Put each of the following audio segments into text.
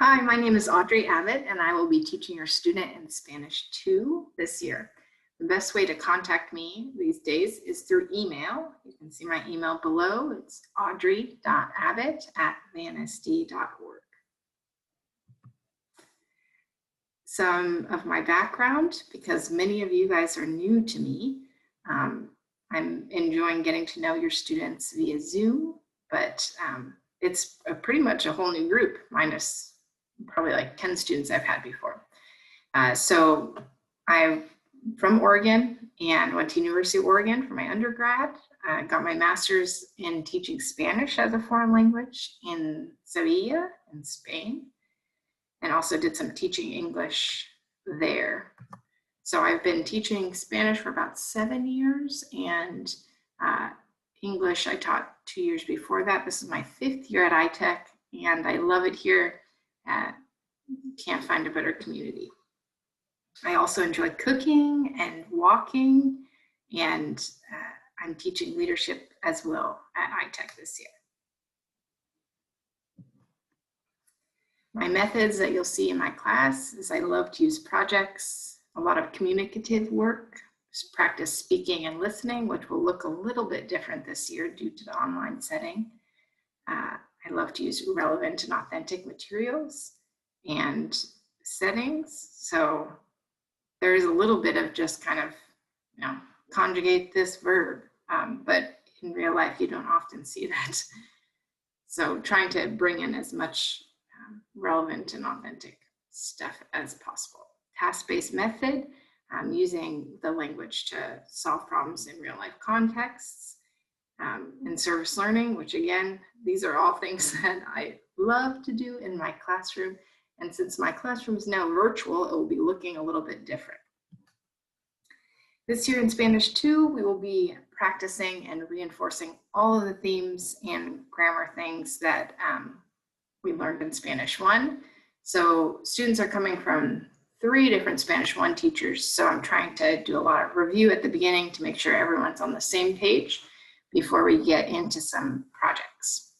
Hi, my name is Audrey Abbott, and I will be teaching your student in Spanish 2 this year. The best way to contact me these days is through email. You can see my email below. It's audrey.abbott@vansd.org. Some of my background, because many of you guys are new to me, I'm enjoying getting to know your students via Zoom, but it's pretty much a whole new group, minus probably like 10 students I've had before. So I'm from Oregon and went to University of Oregon for my undergrad. I got my master's in teaching Spanish as a foreign language in Sevilla in Spain, and also did some teaching English there. So I've been teaching Spanish for about 7 years, and English I taught 2 years before that. This is my 5th year at iTech, and I love it here. Can't find a better community. I also enjoy cooking and walking, and I'm teaching leadership as well at iTech this year. My methods that you'll see in my class is I love to use projects, a lot of communicative work, just practice speaking and listening, which will look a little bit different this year due to the online setting. I love to use relevant and authentic materials and settings. So there's a little bit of just kind of, conjugate this verb, but in real life, you don't often see that. So trying to bring in as much relevant and authentic stuff as possible. Task-based method, using the language to solve problems in real life contexts. And service learning, which again, these are all things that I love to do in my classroom. And since my classroom is now virtual, it will be looking a little bit different. This year in Spanish 2, we will be practicing and reinforcing all of the themes and grammar things that we learned in Spanish 1. So students are coming from 3 different Spanish 1 teachers. So I'm trying to do a lot of review at the beginning to make sure everyone's on the same page before we get into some projects.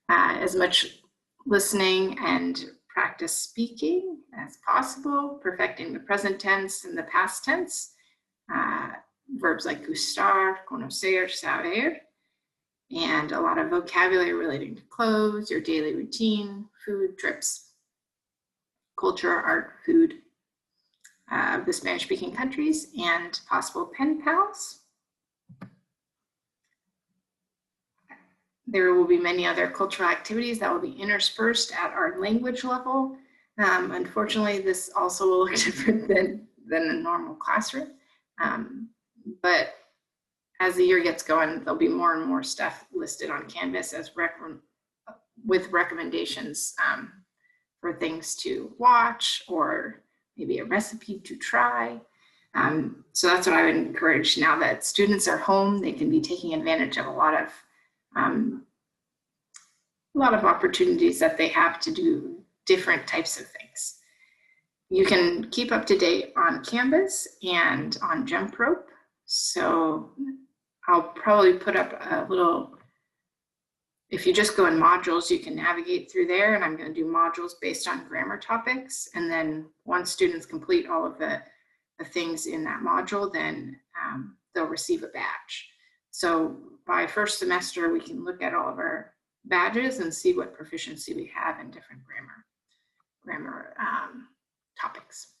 As much listening and practice speaking as possible, perfecting the present tense and the past tense, verbs like gustar, conocer, saber, and a lot of vocabulary relating to clothes, your daily routine, food, trips, culture, art, food of the Spanish-speaking countries, and possible pen pals. There will be many other cultural activities that will be interspersed at our language level. Unfortunately, this also will look different than a normal classroom. But as the year gets going, there'll be more and more stuff listed on Canvas as with recommendations for things to watch or maybe a recipe to try. So that's what I would encourage now that students are home. They can be taking advantage of a lot of opportunities that they have to do different types of things. You can keep up to date on Canvas and on Jump Rope. So I'll probably put up a little, if you just go in modules, you can navigate through there, and I'm going to do modules based on grammar topics. And then once students complete all of the things in that module, then they'll receive a badge. So by first semester, we can look at all of our badges and see what proficiency we have in different grammar topics.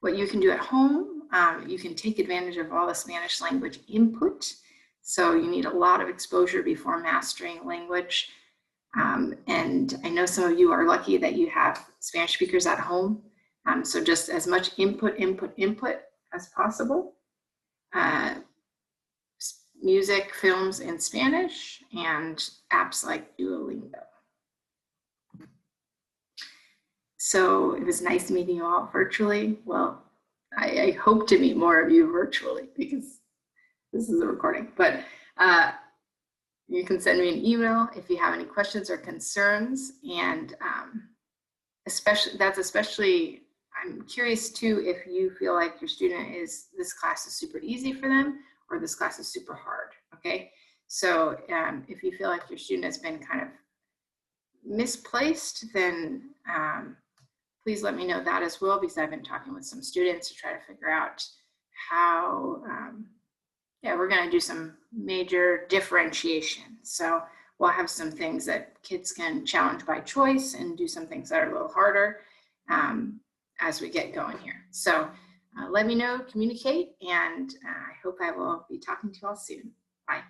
What you can do at home, you can take advantage of all the Spanish language input. So you need a lot of exposure before mastering language. And I know some of you are lucky that you have Spanish speakers at home. So just as much input as possible. Music, films in Spanish, and apps like Duolingo. So it was nice meeting you all virtually. Well, I hope to meet more of you virtually because this is a recording, but you can send me an email if you have any questions or concerns. And especially, I'm curious too, if you feel like your student this class is super easy for them, or this class is super hard, okay? So if you feel like your student has been kind of misplaced, then please let me know that as well, because I've been talking with some students to try to figure out how, yeah, we're going to do some major differentiation. So we'll have some things that kids can challenge by choice and do some things that are a little harder as we get going here. So let me know, communicate, and I hope I will be talking to you all soon. Bye.